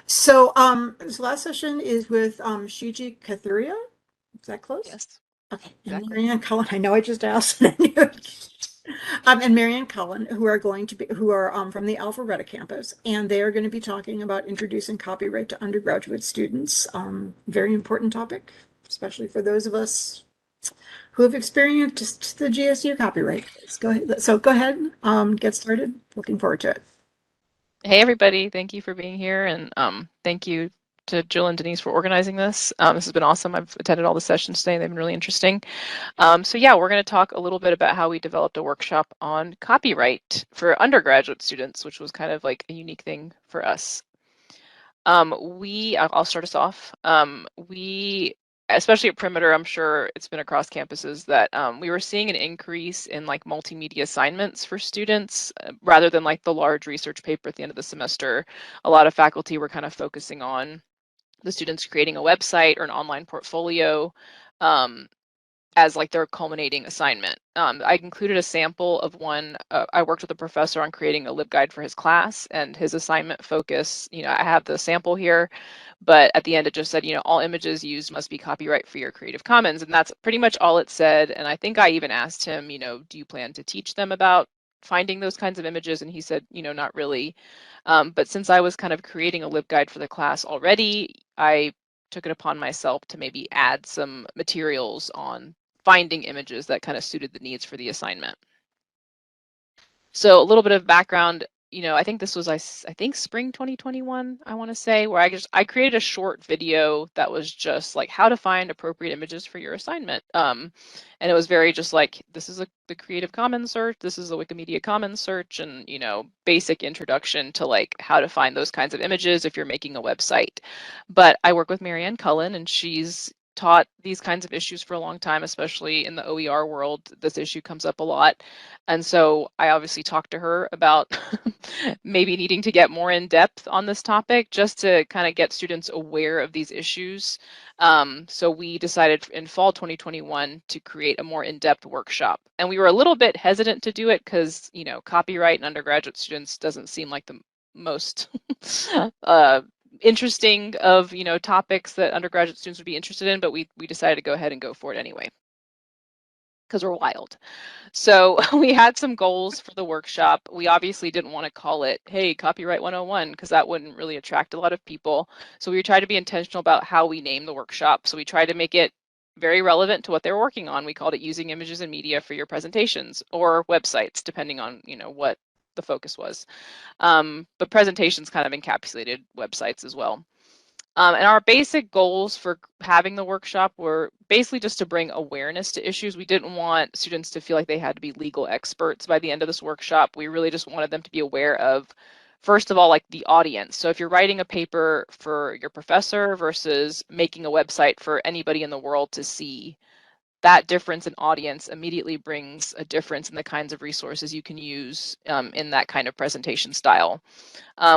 So, this last session is with Shiji Kathuria. Is that close? Yes, Okay. And exactly. Marianne Cullen. I know I just asked. And Marianne Cullen, who are going to be who are from the Alpharetta campus, and they are going to be talking about introducing copyright to undergraduate students. Very important topic, especially for those of us who have experienced the GSU copyright. Let's go ahead. So go ahead, get started. Looking forward to it. Hey, everybody. Thank you for being here. And thank you to Jill and Denise for organizing this. This has been awesome. I've attended all the sessions today. They've been really interesting. So yeah, we're going to talk a little bit about how we developed a workshop on copyright for undergraduate students, which was kind of like a unique thing for us. I'll start us off. Especially at Perimeter, I'm sure it's been across campuses that we were seeing an increase in like multimedia assignments for students rather than like the large research paper at the end of the semester. A lot of faculty were kind of focusing on the students creating a website or an online portfolio. Um, as like their culminating assignment. I included a sample of one. I worked with a professor on creating a LibGuide for his class, and his assignment focus, I have the sample here, but at the end it just said, all images used must be copyright free or Creative Commons, and that's pretty much all it said. And I think I even asked him, do you plan to teach them about finding those kinds of images? And he said, not really. But since I was kind of creating a LibGuide for the class already, I took it upon myself to maybe add some materials on finding images that kind of suited the needs for the assignment. So a little bit of background, I think this was, I think spring 2021, I want to say, where I created a short video that was just like how to find appropriate images for your assignment. And it was very just like, this is the Creative Commons search, this is the Wikimedia Commons search, and, basic introduction to like how to find those kinds of images if you're making a website. But I work with Marianne Cullen, and she's taught these kinds of issues for a long time, especially in the OER world. This issue comes up a lot. And so I obviously talked to her about maybe needing to get more in depth on this topic just to kind of get students aware of these issues. So we decided in fall 2021 to create a more in-depth workshop. And we were a little bit hesitant to do it because, copyright and undergraduate students doesn't seem like the most interesting of, topics that undergraduate students would be interested in, but we decided to go ahead and go for it anyway because we're wild. So we had some goals for the workshop. We obviously didn't want to call it, hey, Copyright 101, because that wouldn't really attract a lot of people. So we tried to be intentional about how we name the workshop. So we tried to make it very relevant to what they were working on. We called it Using Images and Media for Your Presentations or Websites, depending on, what the focus was. But presentations kind of encapsulated websites as well. And our basic goals for having the workshop were basically just to bring awareness to issues. We didn't want students to feel like they had to be legal experts by the end of this workshop. We really just wanted them to be aware of, first of all, like the audience. So if you're writing a paper for your professor versus making a website for anybody in the world to see, that difference in audience immediately brings a difference in the kinds of resources you can use in that kind of presentation style.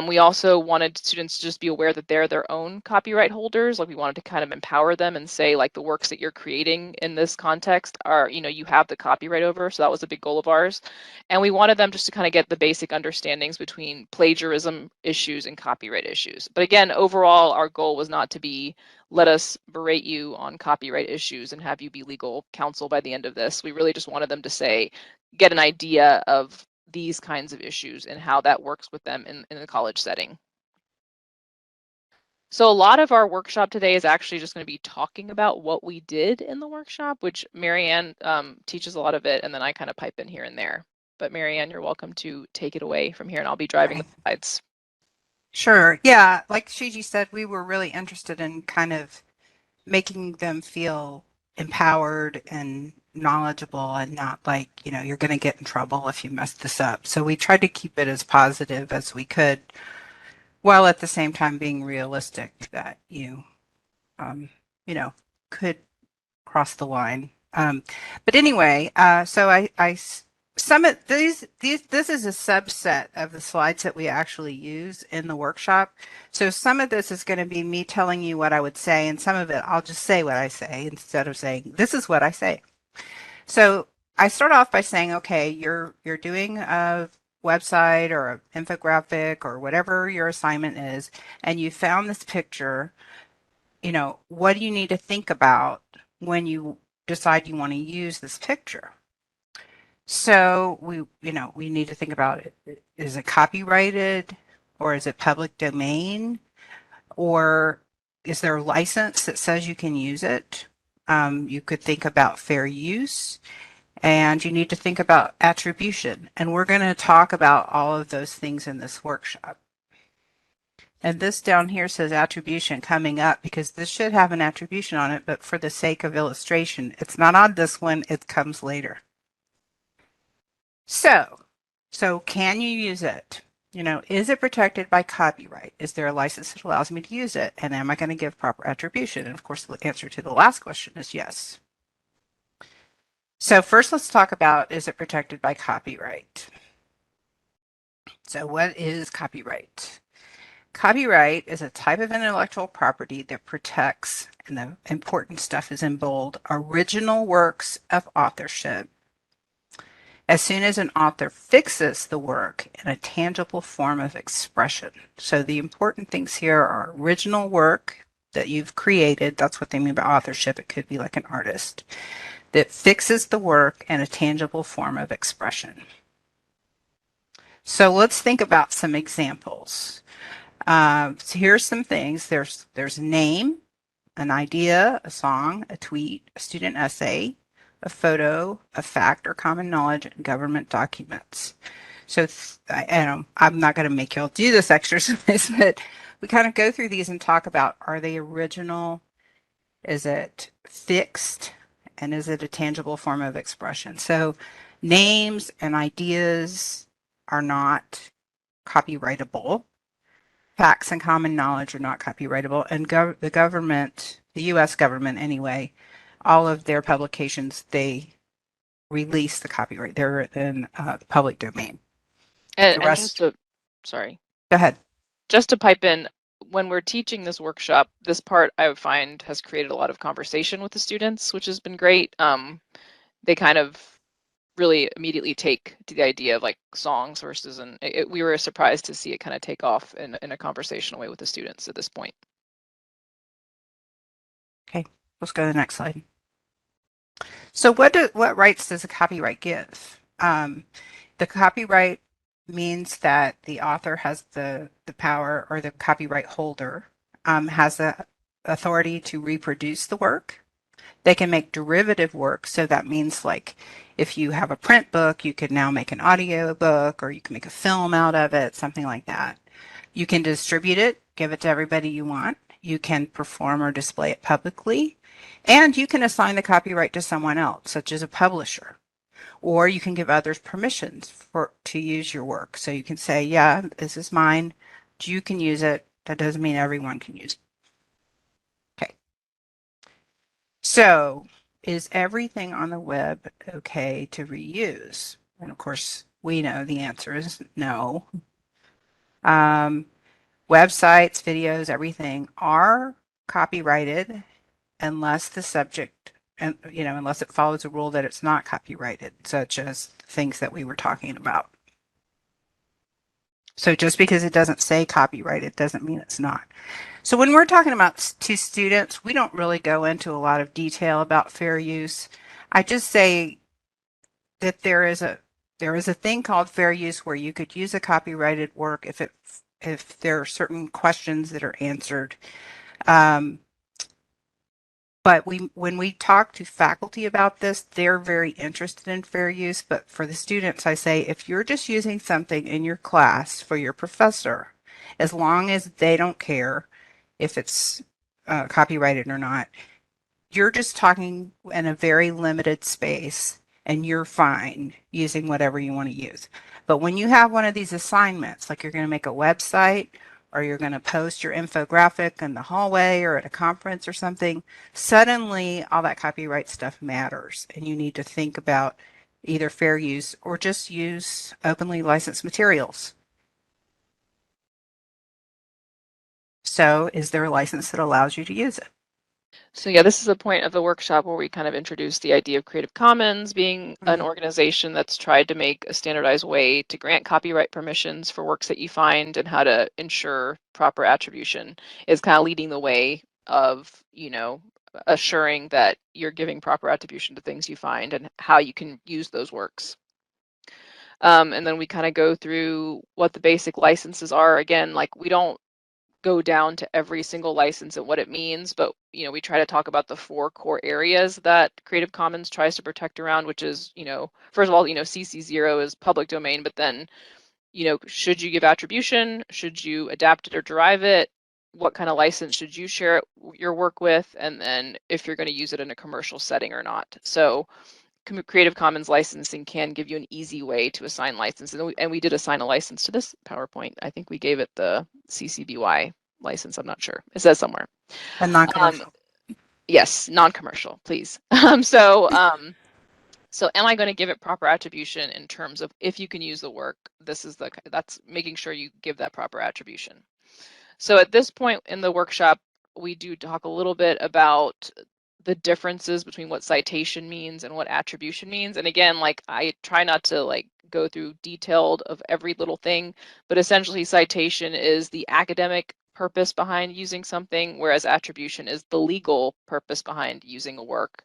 We also wanted students to just be aware that they're their own copyright holders. Like we wanted to kind of empower them and say like the works that you're creating in this context are, you have the copyright over. So that was a big goal of ours. And we wanted them just to kind of get the basic understandings between plagiarism issues and copyright issues. But again, overall, our goal was not to be, let us berate you on copyright issues and have you be legal counsel by the end of this. We really just wanted them to say, get an idea of these kinds of issues and how that works with them in the college setting. So a lot of our workshop today is actually just going to be talking about what we did in the workshop, which Marianne teaches a lot of it, and then I kind of pipe in here and there. But Marianne, you're welcome to take it away from here, and I'll be driving the Okay. slides. Sure. Yeah, like Shiji said, we were really interested in kind of making them feel empowered and knowledgeable and not like, you're going to get in trouble if you mess this up. So we tried to keep it as positive as we could while at the same time being realistic that um, you know, could cross the line. But anyway, some of this is a subset of the slides that we actually use in the workshop. So some of this is going to be me telling you what I would say, and some of it I'll just say what I say instead of saying this is what I say. So I start off by saying, okay, you're doing website or an infographic or whatever your assignment is, and you found this picture, what do you need to think about when you decide you want to use this picture? So we need to think about it. Is it copyrighted or is it public domain? Or is there a license that says you can use it? You could think about fair use, and you need to think about attribution. And we're going to talk about all of those things in this workshop. And this down here says attribution coming up because this should have an attribution on it, but for the sake of illustration, it's not on this one, it comes later. So can you use it? Is it protected by copyright? Is there a license that allows me to use it? And am I going to give proper attribution? And of course, the answer to the last question is yes. So first, let's talk about, is it protected by copyright? So what is copyright? Copyright is a type of intellectual property that protects, and the important stuff is in bold, original works of authorship as soon as an author fixes the work in a tangible form of expression. So the important things here are original work that you've created. That's what they mean by authorship. It could be like an artist that fixes the work in a tangible form of expression. So let's think about some examples. So here's some things. There's name, an idea, a song, a tweet, a student essay, a photo, a fact or common knowledge, and government documents. So I'm not going to make y'all do this exercise, but we kind of go through these and talk about, are they original? Is it fixed? And is it a tangible form of expression? So names and ideas are not copyrightable. Facts and common knowledge are not copyrightable. And the government, the US government anyway, all of their publications, they release the copyright. They're in the public domain. And just to, sorry. Go ahead. Just to pipe in, when we're teaching this workshop, this part I find has created a lot of conversation with the students, which has been great. They kind of really immediately take to the idea of like songs versus, and we were surprised to see it kind of take off in a conversational way with the students at this point. Okay, let's go to the next slide. So what rights does a copyright give? The copyright means that the author has the power, or the copyright holder has the authority to reproduce the work. They can make derivative work. So that means like if you have a print book, you could now make an audio book, or you can make a film out of it, something like that. You can distribute it, give it to everybody you want. You can perform or display it publicly, and you can assign the copyright to someone else, such as a publisher. Or you can give others permissions to use your work. So you can say, yeah, this is mine. You can use it. That doesn't mean everyone can use it. Okay. So is everything on the web okay to reuse? And of course, we know the answer is no. Websites, videos, everything are copyrighted unless the subject, and unless it follows a rule that it's not copyrighted, such as things that we were talking about. So just because it doesn't say copyrighted doesn't mean it's not. So when we're talking about to students, we don't really go into a lot of detail about fair use. I just say that there is a thing called fair use where you could use a copyrighted work if there are certain questions that are answered. But when we talk to faculty about this, they're very interested in fair use. But for the students, I say, if you're just using something in your class for your professor, as long as they don't care if it's copyrighted or not, you're just talking in a very limited space and you're fine using whatever you want to use. But when you have one of these assignments, like you're going to make a website, or you're going to post your infographic in the hallway or at a conference or something, suddenly all that copyright stuff matters. And you need to think about either fair use or just use openly licensed materials. So is there a license that allows you to use it? So yeah, this is a point of the workshop where we kind of introduce the idea of Creative Commons being an organization that's tried to make a standardized way to grant copyright permissions for works that you find, and how to ensure proper attribution is kind of leading the way of, assuring that you're giving proper attribution to things you find and how you can use those works. And then we kind of go through what the basic licenses are. Again, like we don't go down to every single license and what it means, but we try to talk about the 4 core areas that Creative Commons tries to protect around, which is, first of all, CC0 is public domain, but then, should you give attribution? Should you adapt it or derive it? What kind of license should you share your work with? And then if you're going to use it in a commercial setting or not. So Creative Commons licensing can give you an easy way to assign licenses. And we did assign a license to this PowerPoint. I think we gave it the CC BY license. I'm not sure. It says somewhere. And non-commercial. Yes, non-commercial, please. So am I going to give it proper attribution in terms of if you can use the work? That's making sure you give that proper attribution. So at this point in the workshop, we do talk a little bit about the differences between what citation means and what attribution means. And again, like I try not to like go through detailed of every little thing, but essentially citation is the academic purpose behind using something, whereas attribution is the legal purpose behind using a work.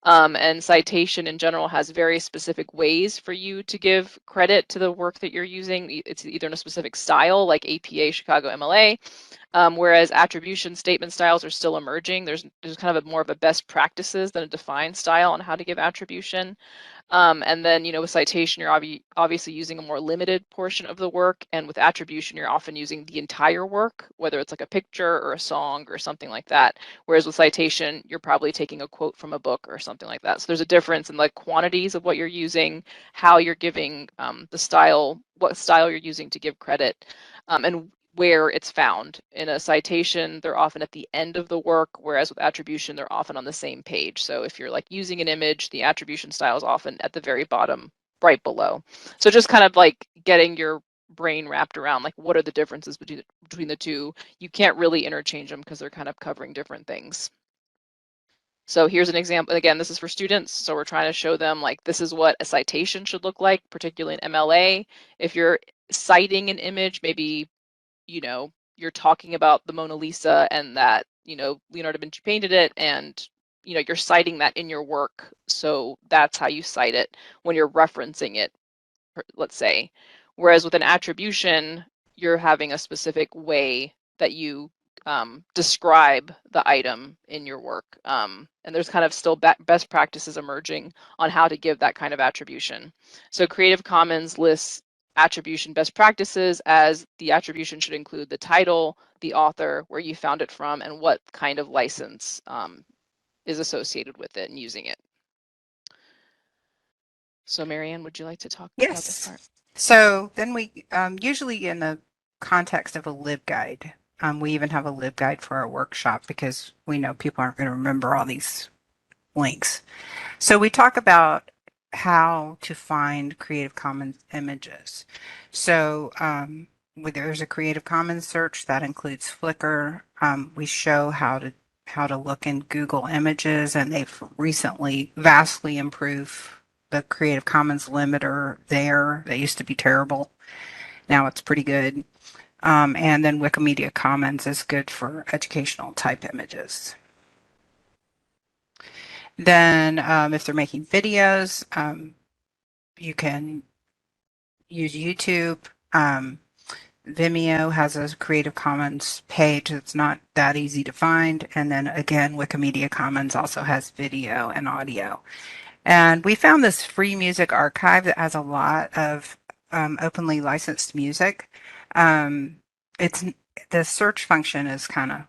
And citation in general has very specific ways for you to give credit to the work that you're using. It's either in a specific style like APA, Chicago MLA, whereas attribution statement styles are still emerging. There's kind of more of a best practices than a defined style on how to give attribution. And then, with citation, you're obviously using a more limited portion of the work. And with attribution, you're often using the entire work, whether it's like a picture or a song or something like that. Whereas with citation, you're probably taking a quote from a book or something like that. So there's a difference in the quantities of what you're using, how you're giving the style, what style you're using to give credit, and where it's found. In a citation, they're often at the end of the work, whereas with attribution, they're often on the same page. So if you're like using an image, the attribution style is often at the very bottom, right below. So just kind of like getting your brain wrapped around like what are the differences between the two. You can't really interchange them because they're kind of covering different things. So here's an example. Again, this is for students. So we're trying to show them like this is what a citation should look like, particularly in MLA. If you're citing an image, maybe you're talking about the Mona Lisa and that, Leonardo da Vinci painted it, and, you're citing that in your work. So that's how you cite it when you're referencing it, let's say. Whereas with an attribution, you're having a specific way that you describe the item in your work. And there's kind of still best practices emerging on how to give that kind of attribution. So Creative Commons lists attribution best practices as the attribution should include the title, the author, where you found it from, and what kind of license is associated with it and using it. So Marianne, would you like to talk about this part? So then we usually in the context of a LibGuide, we even have a LibGuide for our workshop because we know people aren't going to remember all these links. So we talk about how to find Creative Commons images. So there's a Creative Commons search that includes Flickr. We show how to look in Google Images, and they've recently vastly improved the Creative Commons limiter there. That used to be terrible. Now it's pretty good. And then Wikimedia Commons is good for educational type images. Then if they're making videos, you can use YouTube. Vimeo has a Creative Commons page that's not that easy to find. And then again, Wikimedia Commons also has video and audio. And we found this free music archive that has a lot of openly licensed music. It's the search function is kind of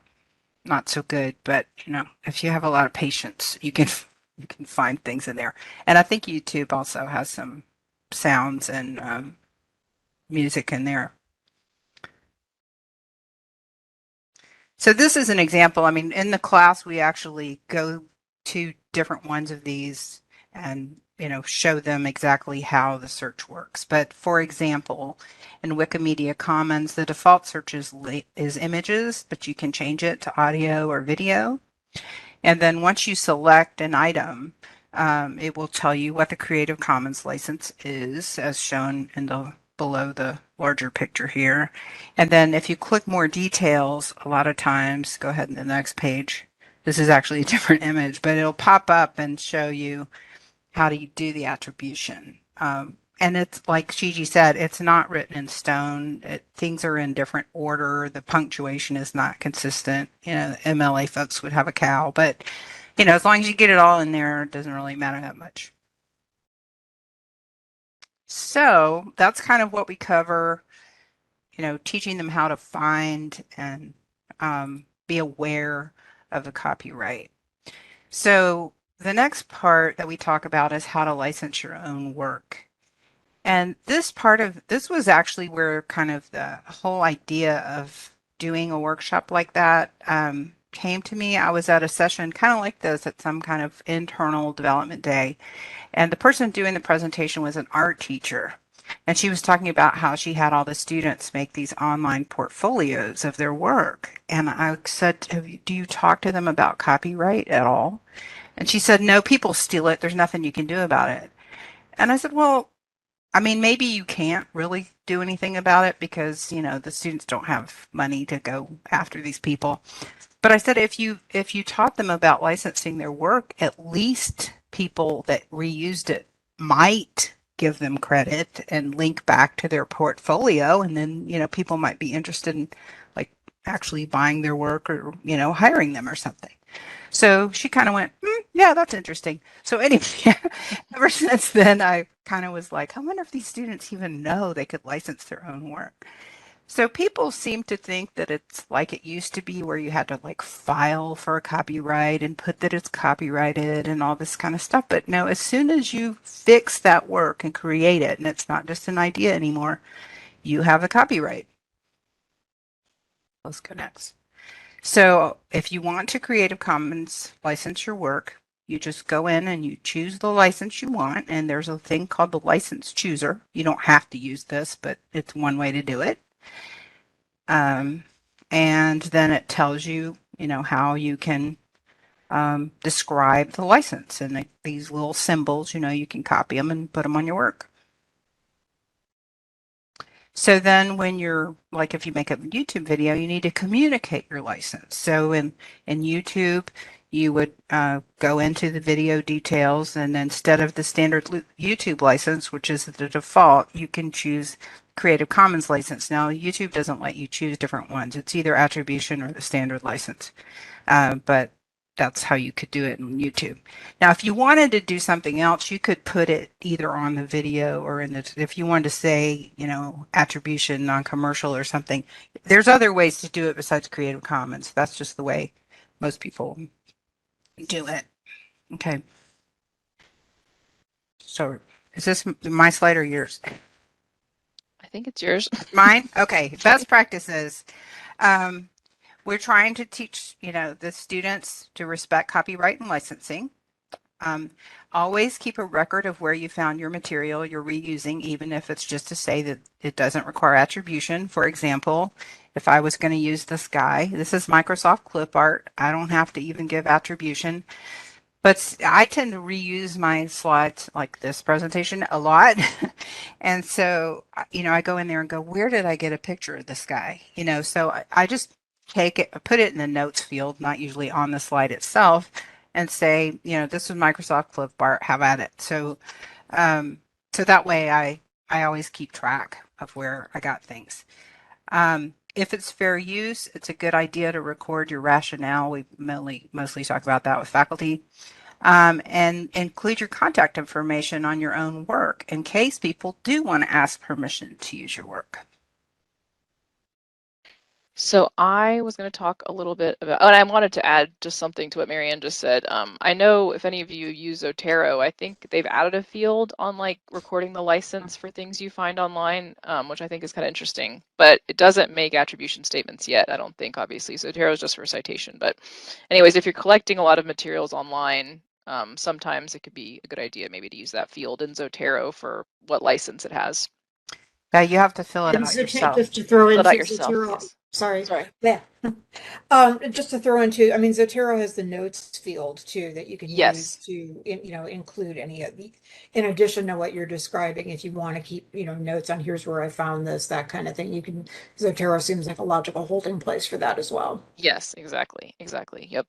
not so good, but if you have a lot of patience, you can find things in there. And I think YouTube also has some sounds and music in there. So this is an example. I mean, in the class, we actually go to different ones of these and show them exactly how the search works. But for example, in Wikimedia Commons, the default search is images, but you can change it to audio or video. And then once you select an item, it will tell you what the Creative Commons license is, as shown in the below the larger picture here. And then if you click more details, a lot of times, go ahead to the next page. This is actually a different image, but it'll pop up and show you how do you do the attribution. And it's like Gigi said, it's not written in stone. Things are in different order. The punctuation is not consistent. You know, MLA folks would have a cow, but you know, as long as you get it all in there, it doesn't really matter that much. So that's kind of what we cover, you know, teaching them how to find and be aware of the copyright. So the next part that we talk about is how to license your own work. And this was actually where kind of the whole idea of doing a workshop like that came to me. I was at a session kind of like this at some kind of internal development day. And the person doing the presentation was an art teacher. And she was talking about how she had all the students make these online portfolios of their work. And I said, do you talk to them about copyright at all? And she said, no, people steal it. There's nothing you can do about it. And I said, well, I mean, maybe you can't really do anything about it because, you know, the students don't have money to go after these people. But I said, if you taught them about licensing their work, at least people that reused it might give them credit and link back to their portfolio. And then, you know, people might be interested in like actually buying their work or, you know, hiring them or something. So she kind of went, yeah, that's interesting. So anyway, ever since then, I kind of was like, I wonder if these students even know they could license their own work. So people seem to think that it's like it used to be where you had to like file for a copyright and put that it's copyrighted and all this kind of stuff. But no, as soon as you fix that work and create it, and it's not just an idea anymore, you have a copyright. Those connects. So if you want to Creative Commons license your work, you just go in and you choose the license you want. And there's a thing called the license chooser. You don't have to use this, but it's one way to do it. And then it tells you, you know, how you can describe the license. And these little symbols, you know, you can copy them and put them on your work. So then when you're, like if you make a YouTube video, you need to communicate your license. So in YouTube, you would go into the video details, and instead of the standard YouTube license, which is the default, you can choose Creative Commons license. Now, YouTube doesn't let you choose different ones. It's either attribution or the standard license. But that's how you could do it in YouTube. Now, if you wanted to do something else, you could put it either on the video or in the, if you wanted to say, you know, attribution, non-commercial or something, there's other ways to do it besides Creative Commons. That's just the way most people do it. Okay. So is this my slide or yours? I think it's yours. Mine? Okay. Best practices. We're trying to teach, you know, the students to respect copyright and licensing. Always keep a record of where you found your material you're reusing, even if it's just to say that it doesn't require attribution. For example, if I was going to use this guy, this is Microsoft Clip Art. I don't have to even give attribution. But I tend to reuse my slides like this presentation a lot. And so, you know, I go in there and go, where did I get a picture of this guy? You know, so I just take it, put it in the notes field, not usually on the slide itself, and say, you know, this is Microsoft Clip Art, have at it. So, so that way I always keep track of where I got things. If it's fair use, it's a good idea to record your rationale. We mostly talk about that with faculty. And include your contact information on your own work in case people do want to ask permission to use your work. So I was going to talk a little bit about, and I wanted to add just something to what Marianne just said. I know if any of you use Zotero, I think they've added a field on like recording the license for things you find online, which I think is kind of interesting, but it doesn't make attribution statements yet, I don't think, obviously. Zotero is just for citation. But anyways, if you're collecting a lot of materials online, sometimes it could be a good idea maybe to use that field in Zotero for what license it has. Yeah, you have to fill it And out Zotero, yourself. just to throw in Fill it out for yourself, Zotero, yes. Sorry. Sorry. Yeah. Just to throw into, I mean, Zotero has the notes field too that you can use Yes. to, include any of the, in addition to what you're describing, if you want to keep, notes on here's where I found this, that kind of thing, Zotero seems like a logical holding place for that as well. Yes, exactly. Exactly. Yep.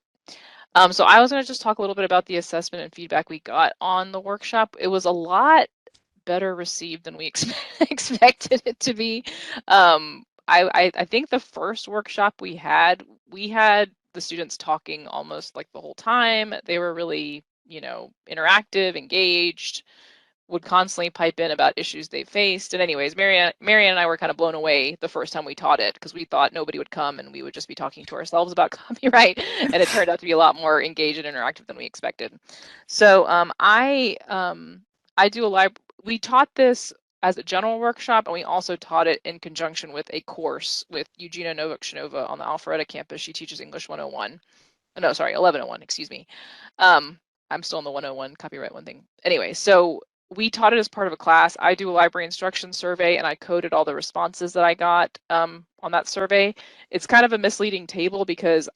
So I was going to just talk a little bit about the assessment and feedback we got on the workshop. It was a lot better received than we expected it to be. I think the first workshop we had the students talking almost like the whole time. They were really, interactive, engaged, would constantly pipe in about issues they faced. And anyways, Marianne and I were kind of blown away the first time we taught it because we thought nobody would come and we would just be talking to ourselves about copyright. And it turned out to be a lot more engaged and interactive than we expected. So I do a live. We taught this as a general workshop, and we also taught it in conjunction with a course with Eugenia Novak-Shanova on the Alpharetta campus. She teaches English 101. No, sorry, 1101, excuse me. I'm still in the 101 copyright one thing. Anyway, so we taught it as part of a class. I do a library instruction survey and I coded all the responses that I got on that survey. It's kind of a misleading table because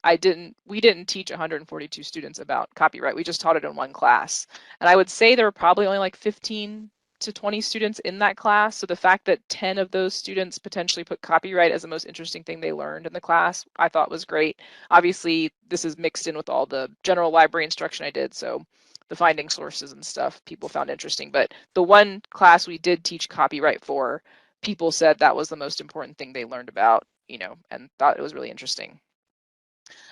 we didn't teach 142 students about copyright. We just taught it in one class. And I would say there were probably only like 15 to 20 students in that class. So the fact that 10 of those students potentially put copyright as the most interesting thing they learned in the class, I thought was great. Obviously, this is mixed in with all the general library instruction I did. So the finding sources and stuff people found interesting. But the one class we did teach copyright for, people said that was the most important thing they learned about, and thought it was really interesting.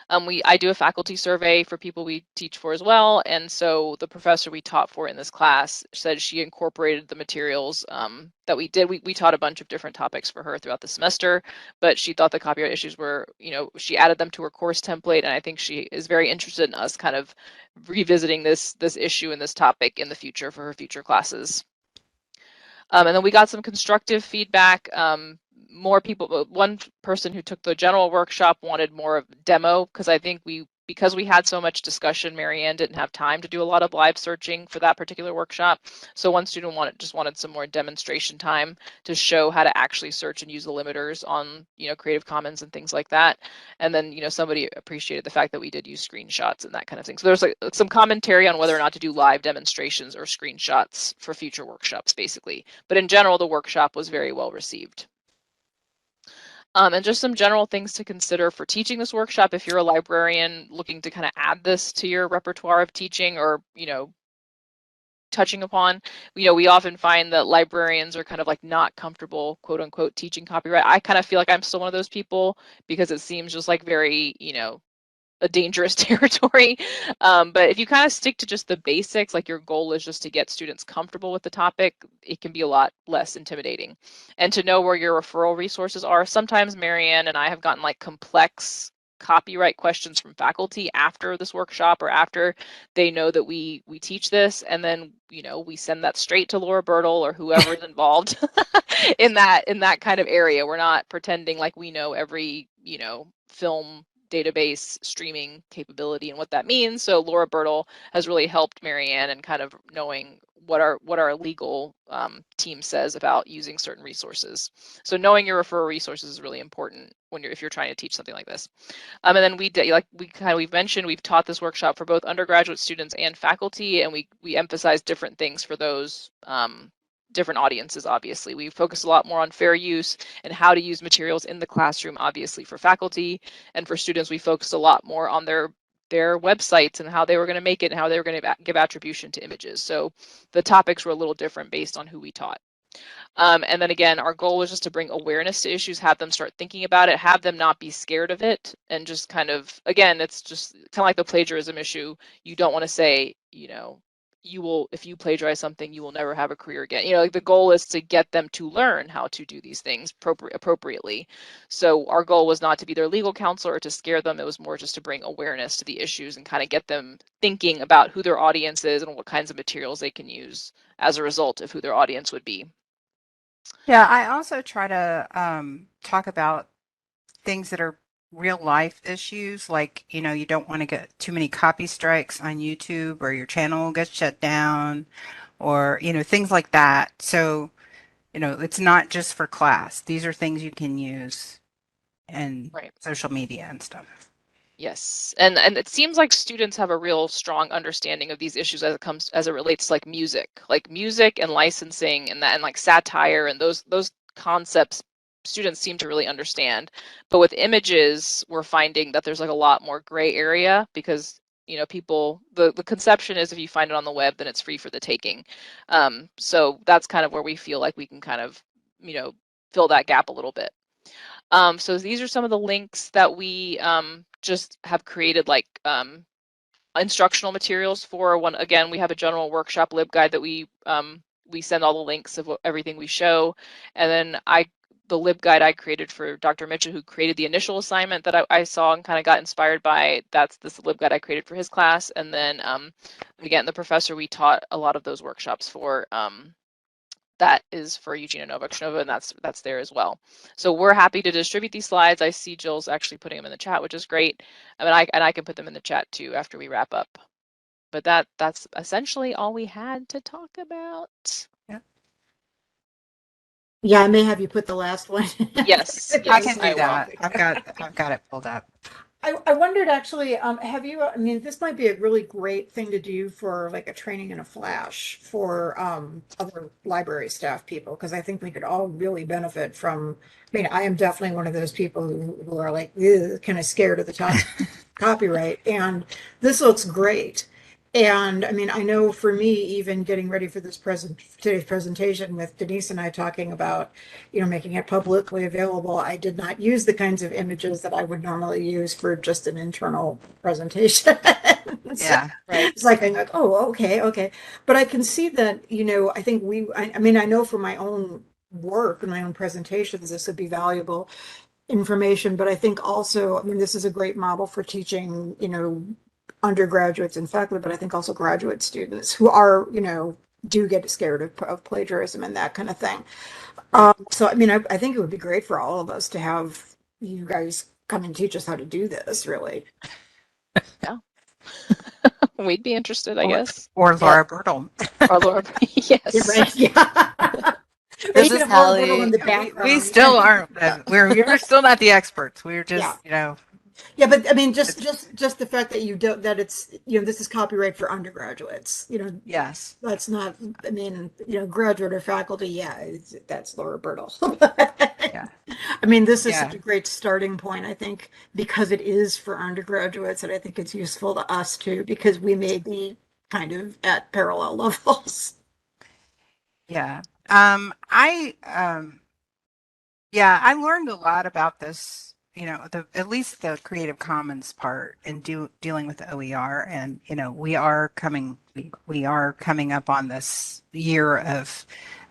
I do a faculty survey for people we teach for as well. And so the professor we taught for in this class said she incorporated the materials that we did. We taught a bunch of different topics for her throughout the semester, but she thought the copyright issues were, she added them to her course template. And I think she is very interested in us kind of revisiting this issue and this topic in the future for her future classes. And then we got some constructive feedback. More people, one person who took the general workshop wanted more of demo because I think because we had so much discussion, Marianne didn't have time to do a lot of live searching for that particular workshop. So one student just wanted some more demonstration time to show how to actually search and use the limiters on, Creative Commons and things like that. And then, somebody appreciated the fact that we did use screenshots and that kind of thing. So there's like some commentary on whether or not to do live demonstrations or screenshots for future workshops, basically. But in general, the workshop was very well received. And just some general things to consider for teaching this workshop if you're a librarian looking to kind of add this to your repertoire of teaching or, touching upon. We often find that librarians are kind of like not comfortable, quote unquote, teaching copyright. I kind of feel like I'm still one of those people because it seems just like very, a dangerous territory. But if you kind of stick to just the basics, like your goal is just to get students comfortable with the topic, it can be a lot less intimidating. And to know where your referral resources are. Sometimes Marianne and I have gotten like complex copyright questions from faculty after this workshop or after they know that we teach this, and then we send that straight to Laura Bertle or whoever is involved in that kind of area. We're not pretending like we know every film database streaming capability and what that means. So Laura Bertle has really helped Marianne in kind of knowing what our legal team says about using certain resources. So knowing your referral resources is really important if you're trying to teach something like this. And then we've mentioned, we've taught this workshop for both undergraduate students and faculty, and we emphasize different things for those different audiences. Obviously, we focus a lot more on fair use and how to use materials in the classroom, obviously for faculty, and for students we focused a lot more on their websites and how they were going to make it and how they were going to give attribution to images. So the topics were a little different based on who we taught. And then again, our goal was just to bring awareness to issues, have them start thinking about it, have them not be scared of it, and just kind of, again, it's just kind of like the plagiarism issue. You don't want to say, if you plagiarize something, you will never have a career again. Like the goal is to get them to learn how to do these things appropriately. So our goal was not to be their legal counselor or to scare them. It was more just to bring awareness to the issues and kind of get them thinking about who their audience is and what kinds of materials they can use as a result of who their audience would be. Yeah, I also try to talk about things that are real life issues, like, you don't want to get too many copy strikes on YouTube or your channel gets shut down or, things like that. So, it's not just for class. These are things you can use and Right. social media and stuff. Yes, and it seems like students have a real strong understanding of these issues as it relates to like music and licensing and that and like satire and those concepts students seem to really understand. But with images, we're finding that there's like a lot more gray area because people the conception is if you find it on the web, then it's free for the taking. So that's kind of where we feel like we can kind of fill that gap a little bit. So these are some of the links that we just have created like instructional materials for. One, again, we have a general workshop LibGuide that we send all the links of everything we show. And then the LibGuide I created for Dr. Mitchell, who created the initial assignment that I saw and kind of got inspired by. That's this LibGuide I created for his class. And then again, the professor we taught a lot of those workshops for. That is for Eugenia Novaknova, and that's there as well. So we're happy to distribute these slides. I see Jill's actually putting them in the chat, which is great. I mean, I can put them in the chat too after we wrap up. But that's essentially all we had to talk about. Yeah. Yeah, I may have you put the last one. Yes, I yes, can I do will. that. I've got it pulled up. I wondered actually, have you, I mean, this might be a really great thing to do for like a training in a flash for other library staff people, because I think we could all really benefit from, I mean, I am definitely one of those people who are like kind of scared of the top copyright, and this looks great. And I mean, I know for me, even getting ready for today's presentation with Denise and I talking about, making it publicly available, I did not use the kinds of images that I would normally use for just an internal presentation. So Yeah. Right. it's like, I'm like, oh, okay. But I can see that, I think I mean, I know for my own work and my own presentations, this would be valuable information, but I think also, I mean, this is a great model for teaching, undergraduates and faculty, but I think also graduate students who are, do get scared of plagiarism and that kind of thing. So, I mean, I think it would be great for all of us to have you guys come and teach us how to do this, really. Yeah. We'd be interested, I Or, guess. or Yeah. Laura Bertle. Or Laura, You're yes. right. Yeah. Or This you can is have Laura Brittle in Hallie. the We background. still aren't. We're still not the experts. We're Yeah. just, you know, Yeah, but I mean, just it's just just the fact that you don't that it's this is copyright for undergraduates. yes, That's not. I mean, graduate or faculty. Yeah, that's Laura Bertle. yeah, I mean, this is yeah, such a great starting point. I think because it is for undergraduates, and I think it's useful to us too because we may be kind of at parallel levels. yeah. Yeah, I learned a lot about this, at least the Creative Commons part and dealing with the OER. And, we are coming up on this year of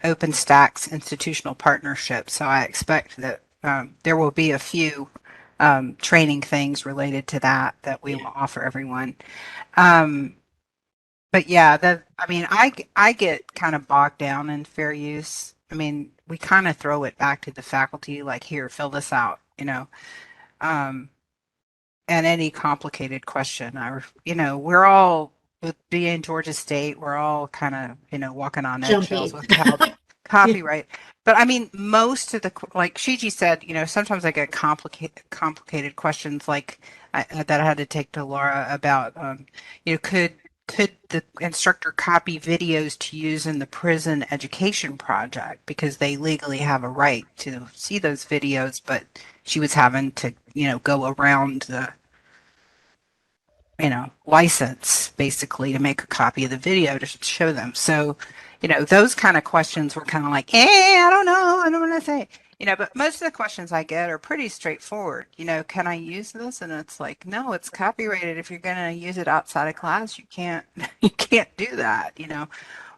OpenStack's institutional partnership. So I expect that there will be a few training things related to that we will offer everyone. Um, but yeah, I mean, I get kind of bogged down in fair use. I mean, we kind of throw it back to the faculty, like, here, fill this out, um, and any complicated question. We're all, with being Georgia State, we're all kind of, walking on eggshells Jumpy. with how Yeah. copyright. But I mean, most of like Shiji said, sometimes I get complicated questions like that I had to take to Laura about, could the instructor copy videos to use in the prison education project because they legally have a right to see those videos, but she was having to, go around the, license basically to make a copy of the video to show them. So, those kind of questions were kind of like, I don't know, I don't want to say, but most of the questions I get are pretty straightforward. Can I use this? And it's like, no, it's copyrighted. If you're going to use it outside of class, you can't, you can't do that,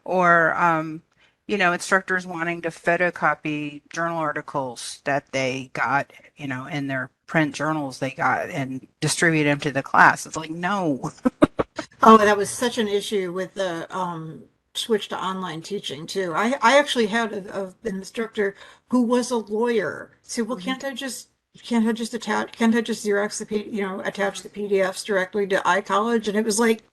or, instructors wanting to photocopy journal articles that they got, in their print journals they got and distribute them to the class. It's like, no. Oh, that was such an issue with the switch to online teaching too. I actually had an instructor who was a lawyer. Said, "Well, Mhm. can't I just Xerox the attach the PDFs directly to iCollege?" And it was like,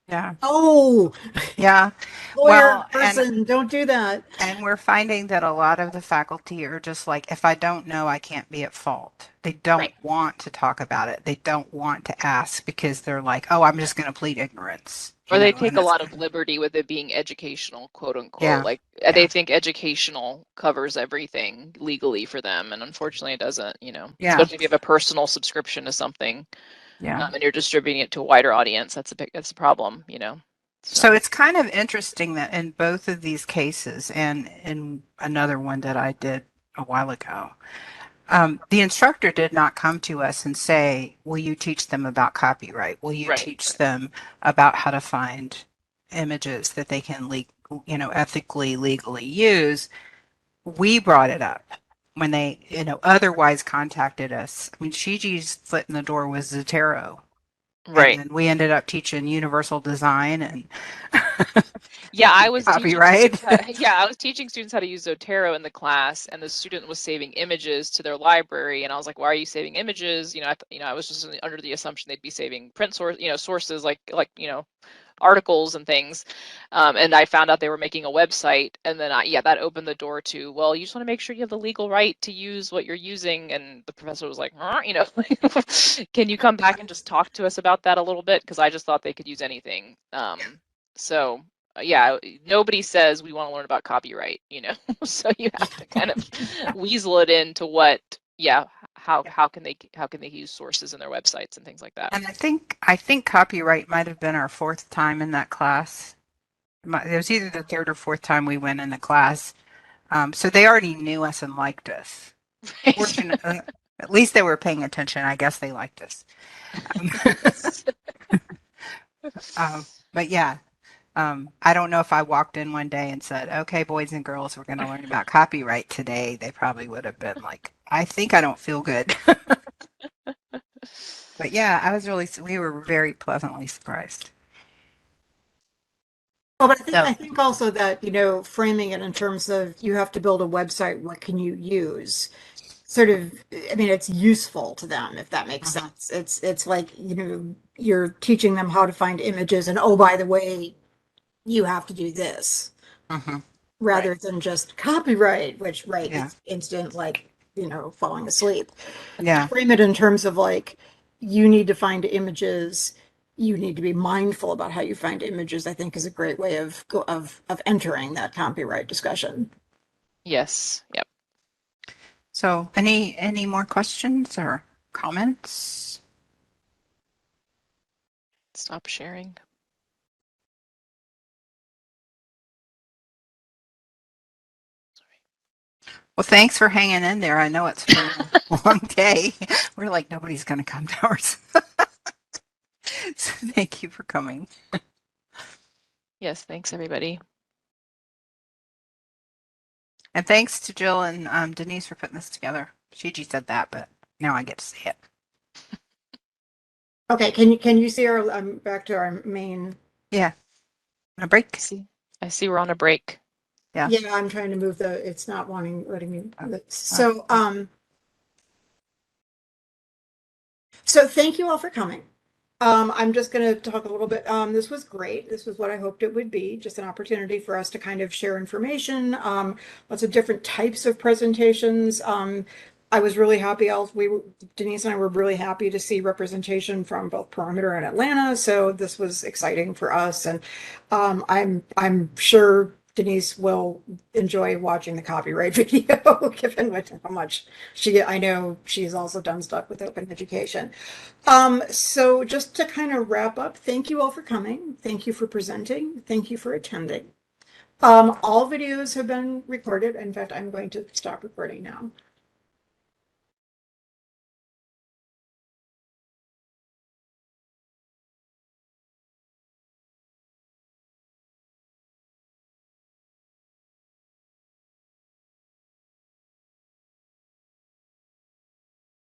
Yeah. Oh, Yeah. lawyer Well, person, don't do that. and we're finding that a lot of the faculty are just like, if I don't know, I can't be at fault. They don't Right. want to talk about it. They don't want to ask because they're like, oh, I'm just going to plead ignorance, Or they and take a that's lot of kind of, liberty with it being educational, quote unquote. yeah, Like they yeah, think educational covers everything legally for them, and unfortunately it doesn't, yeah, especially if you have a personal subscription to something, yeah. and you're distributing it to a wider audience. That's a problem. So So it's kind of interesting that in both of these cases and in another one that I did a while ago, the instructor did not come to us and say, will you teach them about copyright? Will you right. teach them about how to find images that they can ethically, legally use? We brought it up when they, otherwise contacted us. I mean, Shiji's foot in the door was Zotero. And Right. then we ended up teaching universal design and Yeah, I was teaching copyright. students how, yeah, I was teaching students how to use Zotero in the class, and the student was saving images to their library, and I was like, "Why are you saving images?" I was just under the assumption they'd be saving print sources like articles and things. And I found out they were making a website, and then that opened the door to, well, you just want to make sure you have the legal right to use what you're using. And the professor was like, can you come back and just talk to us about that a little bit? Because I just thought they could use anything. So yeah, nobody says we want to learn about copyright. So you have to kind of weasel it into what, yeah, how can they use sources in their websites and things like that. And I think copyright might have been our fourth time in that class. It was either the third or fourth time we went in the class. So they already knew us and liked us. Fortunately, at least they were paying attention. I guess they liked us. Um, but yeah, I don't know if I walked in one day and said, "Okay, boys and girls, we're going to learn about copyright today." They probably would have been like, "I think I don't feel good." But yeah, we were very pleasantly surprised. Well, but I So, think also that, framing it in terms of you have to build a website, what can you use? Sort of, I mean, it's useful to them, if that makes mhm, sense. It's like, you're teaching them how to find images, and oh, by the way, you have to do this, mhm, right. rather than just copyright, which, right, Yeah. it's instant, like, falling asleep. Yeah. Frame it in terms of like, you need to find images, you need to be mindful about how you find images, I think is a great way of entering that copyright discussion. Yes. Yep. So, any more questions or comments? Stop sharing. Well, thanks for hanging in there. I know it's been a long day. We're like, nobody's going to come to ours. So thank you for coming. Yes, thanks everybody. And thanks to Jill and Denise for putting this together. Shiji said that, but now I get to say it. Okay, can you see our, back to our main, Yeah. A break? I see we're on a break. Yeah. yeah, I'm trying to move it's not letting me, Oh, so, so thank you all for coming. I'm just going to talk a little bit. This was great. This was what I hoped it would be, just an opportunity for us to kind of share information, lots of different types of presentations. I was really happy. Denise and I were really happy to see representation from both Perimeter and Atlanta. So this was exciting for us. And I'm sure Denise will enjoy watching the copyright video, given how much I know she's also done stuff with open education. So just to kind of wrap up, thank you all for coming. Thank you for presenting. Thank you for attending. All videos have been recorded. In fact, I'm going to stop recording now.